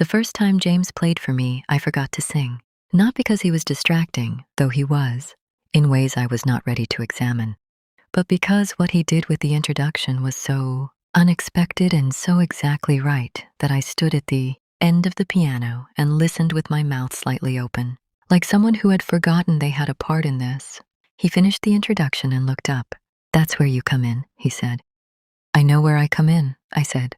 The first time James played for me, I forgot to sing. Not because he was distracting, though he was, in ways I was not ready to examine, but because what he did with the introduction was so unexpected and so exactly right that I stood at the end of the piano and listened with my mouth slightly open, like someone who had forgotten they had a part in this. He finished the introduction and looked up. "That's where you come in," he said. "I know where I come in," I said.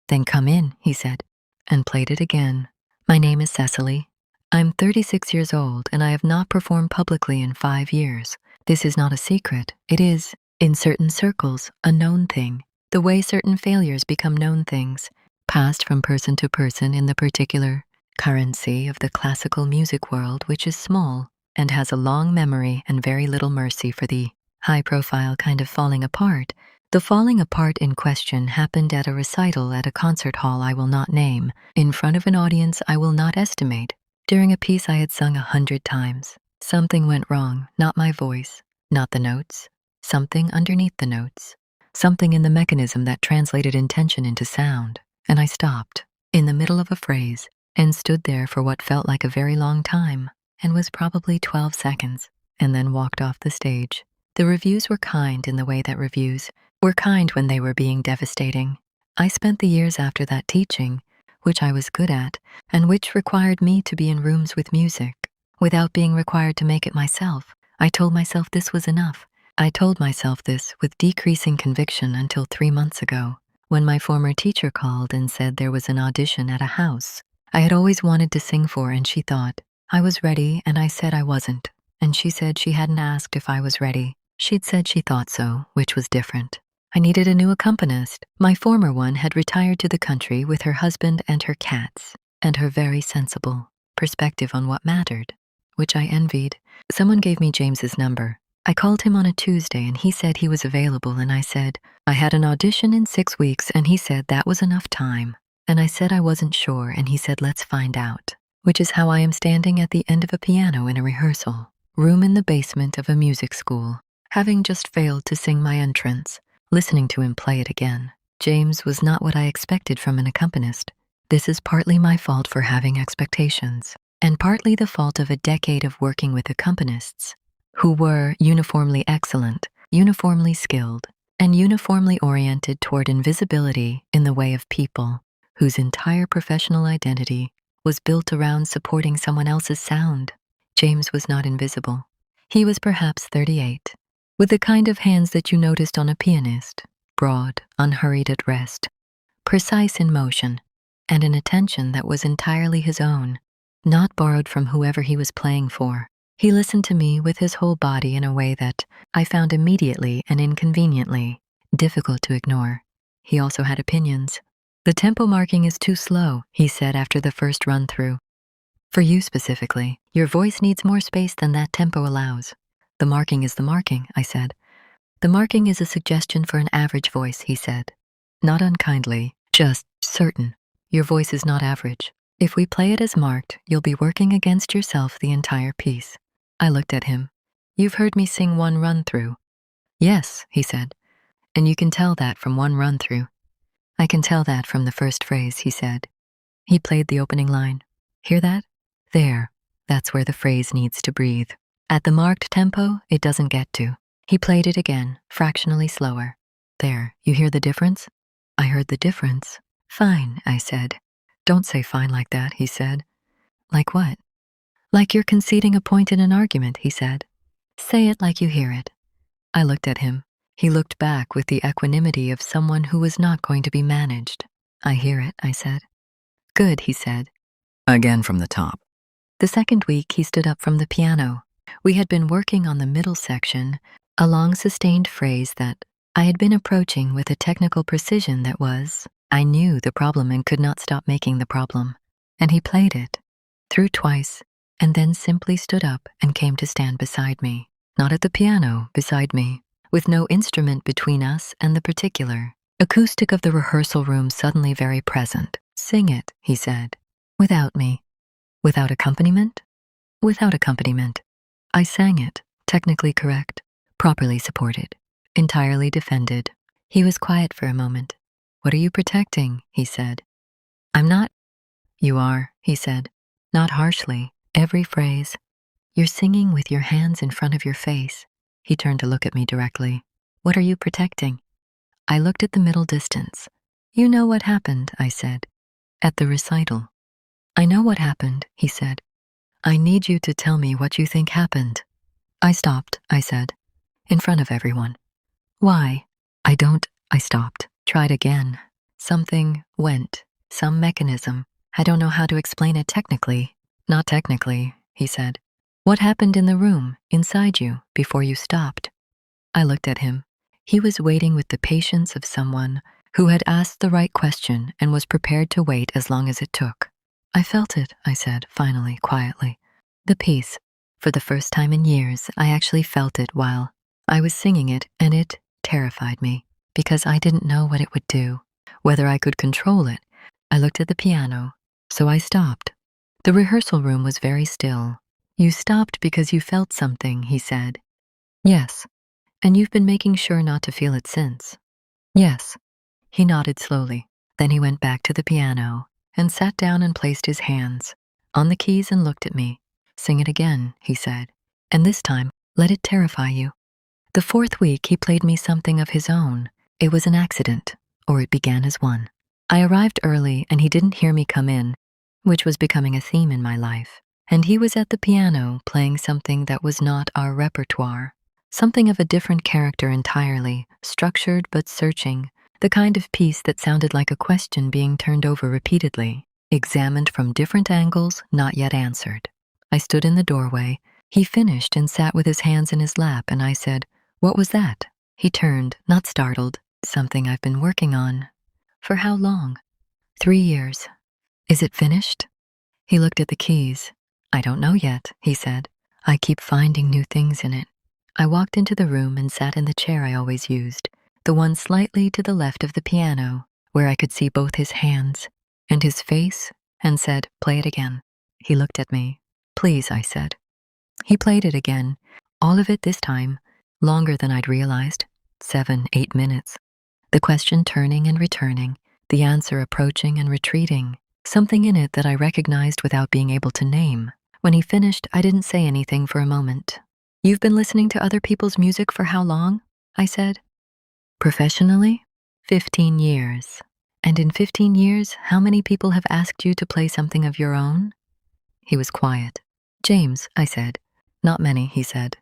"Then come in," he said, and played it again. "My name is Cecily. I'm 36 years old and I have not performed publicly in 5 years. This is not a secret. It is, in certain circles, a known thing. The way certain failures become known things, passed from person to person in the particular currency of the classical music world, which is small and has a long memory and very little mercy for the high-profile kind of falling apart. The falling apart in question happened at a recital at a concert hall I will not name, in front of an audience I will not estimate, during a piece I had sung 100 times. Something went wrong, not my voice, not the notes, something underneath the notes, something in the mechanism that translated intention into sound, and I stopped, in the middle of a phrase, and stood there for what felt like a very long time, and was probably 12 seconds, and then walked off the stage. The reviews were kind in the way that reviews were kind when they were being devastating. I spent the years after that teaching, which I was good at, and which required me to be in rooms with music, without being required to make it myself. I told myself this was enough. I told myself this with decreasing conviction until 3 months ago, when my former teacher called and said there was an audition at a house I had always wanted to sing for, and she thought I was ready, and I said I wasn't, and she said she hadn't asked if I was ready. She'd said she thought so, which was different. I needed a new accompanist. My former one had retired to the country with her husband and her cats, and her very sensible perspective on what mattered, which I envied. Someone gave me James's number. I called him on a Tuesday and he said he was available, and I said, I had an audition in 6 weeks, and he said that was enough time. And I said I wasn't sure, and he said let's find out, which is how I am standing at the end of a piano in a rehearsal room in the basement of a music school, having just failed to sing my entrance, listening to him play it again. James was not what I expected from an accompanist. This is partly my fault for having expectations, and partly the fault of a decade of working with accompanists who were uniformly excellent, uniformly skilled, and uniformly oriented toward invisibility in the way of people whose entire professional identity was built around supporting someone else's sound. James was not invisible. He was perhaps 38, with the kind of hands that you noticed on a pianist, broad, unhurried at rest, precise in motion, and an attention that was entirely his own, not borrowed from whoever he was playing for. He listened to me with his whole body in a way that I found immediately and inconveniently difficult to ignore. He also had opinions. "The tempo marking is too slow," he said after the first run-through. "For you specifically, your voice needs more space than that tempo allows." "The marking is the marking," I said. "The marking is a suggestion for an average voice," he said. Not unkindly, just certain. "Your voice is not average. If we play it as marked, you'll be working against yourself the entire piece." I looked at him. "You've heard me sing one run-through." "Yes," he said. "And you can tell that from one run-through." "I can tell that from the first phrase," he said. He played the opening line. "Hear that? There, that's where the phrase needs to breathe. At the marked tempo, it doesn't get to." He played it again, fractionally slower. "There, you hear the difference?" I heard the difference. "Fine," I said. "Don't say fine like that," he said. "Like what?" "Like you're conceding a point in an argument," he said. "Say it like you hear it." I looked at him. He looked back with the equanimity of someone who was not going to be managed. "I hear it," I said. "Good," he said. Again from the top. The second week, he stood up from the piano. We had been working on the middle section, a long sustained phrase that I had been approaching with a technical precision that was, I knew the problem and could not stop making the problem. And he played it, through twice, and then simply stood up and came to stand beside me. Not at the piano, beside me, with no instrument between us and the particular acoustic of the rehearsal room suddenly very present. "Sing it," he said. "Without me." "Without accompaniment?" "Without accompaniment." I sang it, technically correct, properly supported, entirely defended. He was quiet for a moment. "What are you protecting?" he said. "I'm not." You are, he said, not harshly, every phrase. You're singing with your hands in front of your face. He turned to look at me directly. What are you protecting? I looked at the middle distance. You know what happened, I said. At the recital. I know what happened, he said. I need you to tell me what you think happened. I stopped, I said, in front of everyone. Why? I stopped, tried again. Something went, some mechanism. I don't know how to explain it technically. Not technically, he said. What happened in the room, inside you, before you stopped? I looked at him. He was waiting with the patience of someone who had asked the right question and was prepared to wait as long as it took. I felt it, I said, finally, quietly. The piece. For the first time in years, I actually felt it while I was singing it, and it terrified me, because I didn't know what it would do, whether I could control it. I looked at the piano, so I stopped. The rehearsal room was very still. You stopped because you felt something, he said. Yes. And you've been making sure not to feel it since. Yes. He nodded slowly. Then he went back to the piano and sat down and placed his hands on the keys and looked at me. Sing it again, he said. And this time, let it terrify you. The fourth week, he played me something of his own. It was an accident, or it began as one. I arrived early and he didn't hear me come in, which was becoming a theme in my life. And he was at the piano playing something that was not our repertoire. Something of a different character entirely, structured but searching, the kind of piece that sounded like a question being turned over repeatedly, examined from different angles, not yet answered. I stood in the doorway. He finished and sat with his hands in his lap, and I said, "What was that?" He turned, not startled. "Something I've been working on." "For how long?" 3 years. "Is it finished?" He looked at the keys. "I don't know yet," he said. "I keep finding new things in it." I walked into the room and sat in the chair I always used, the one slightly to the left of the piano, where I could see both his hands and his face, and said, "Play it again." He looked at me. "Please," I said. He played it again, all of it this time, longer than I'd realized, 7, 8 minutes. The question turning and returning, the answer approaching and retreating, something in it that I recognized without being able to name. When he finished, I didn't say anything for a moment. "You've been listening to other people's music for how long?" I said. "Professionally? 15 years. And in 15 years, how many people have asked you to play something of your own?" He was quiet. "James," I said. "Not many," he said.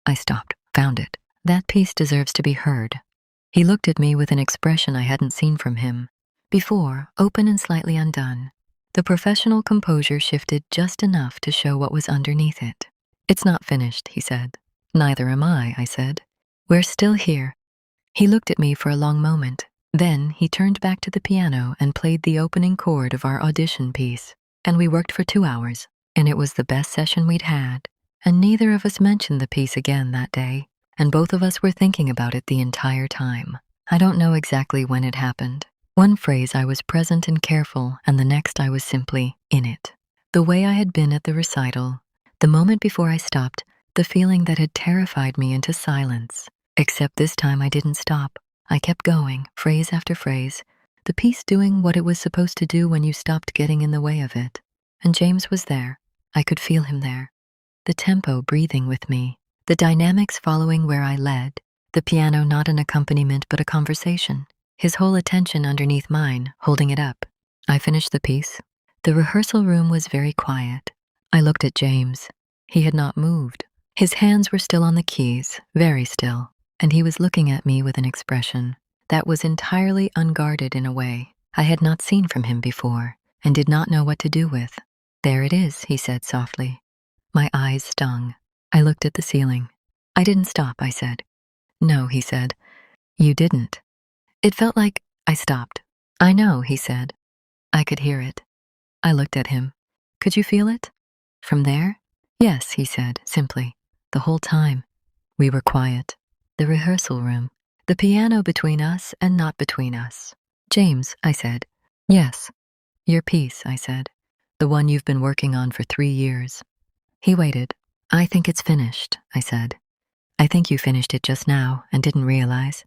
I stopped, found it. "That piece deserves to be heard." He looked at me with an expression I hadn't seen from him before, open and slightly undone. The professional composure shifted just enough to show what was underneath it. "It's not finished," he said. "Neither am I said. "We're still here." He looked at me for a long moment. Then he turned back to the piano and played the opening chord of our audition piece. And we worked for 2 hours, and it was the best session we'd had. And neither of us mentioned the piece again that day, and both of us were thinking about it the entire time. I don't know exactly when it happened. One phrase I was present and careful, and the next I was simply in it. The way I had been at the recital, the moment before I stopped, the feeling that had terrified me into silence. Except this time I didn't stop. I kept going, phrase after phrase, the piece doing what it was supposed to do when you stopped getting in the way of it. And James was there. I could feel him there. The tempo breathing with me, the dynamics following where I led, the piano not an accompaniment but a conversation, his whole attention underneath mine, holding it up. I finished the piece. The rehearsal room was very quiet. I looked at James. He had not moved. His hands were still on the keys, very still, and he was looking at me with an expression that was entirely unguarded in a way I had not seen from him before and did not know what to do with. "There it is," he said softly. My eyes stung. I looked at the ceiling. "I didn't stop," I said. "No," he said. "You didn't." It felt like I stopped. "I know," he said. I could hear it. I looked at him. "Could you feel it? From there?" "Yes," he said, simply. "The whole time." We were quiet. The rehearsal room. The piano between us and not between us. "James," I said. "Yes." "Your piece," I said. "The one you've been working on for 3 years." He waited. "I think it's finished," I said. "I think you finished it just now and didn't realize."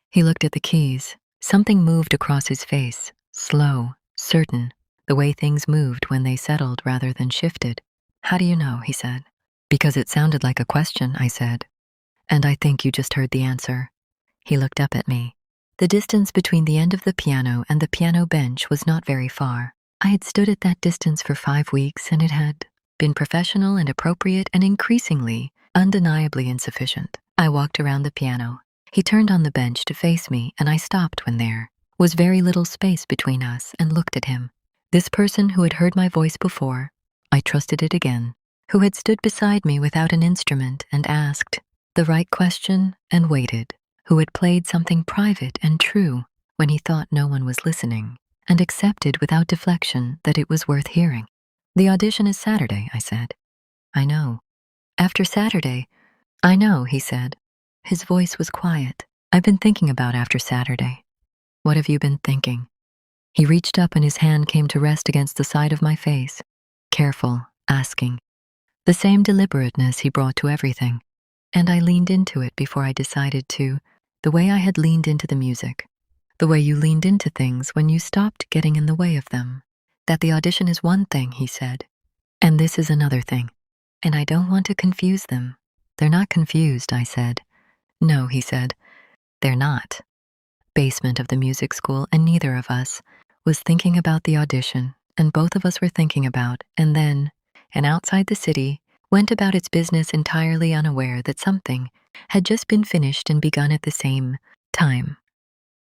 He looked at the keys. Something moved across his face, slow, certain. the way things moved when they settled rather than shifted. How do you know? He said. Because it sounded like a question, I said. And I think you just heard the answer. He looked up at me. The distance between the end of the piano and the piano bench was not very far. I had stood at that distance for 5 weeks, and it had been professional and appropriate and increasingly, undeniably insufficient. I walked around the piano. He turned on the bench to face me, and I stopped when there was very little space between us and looked at him. This person who had heard my voice before, I trusted it again, who had stood beside me without an instrument and asked the right question and waited, who had played something private and true when he thought no one was listening, and accepted without deflection that it was worth hearing. The audition is Saturday, I said. I know. After Saturday, I know, he said. His voice was quiet. I've been thinking about after Saturday. What have you been thinking? He reached up and his hand came to rest against the side of my face. Careful, asking. The same deliberateness he brought to everything. And I leaned into it before I decided to, the way I had leaned into the music. The way you leaned into things when you stopped getting in the way of them. That the audition is one thing, he said. And this is another thing. And I don't want to confuse them. They're not confused, I said. No, he said. They're not. Basement of the music school, and neither of us was thinking about the audition, and both of us were thinking about, and then, and outside the city, went about its business entirely unaware that something had just been finished and begun at the same time.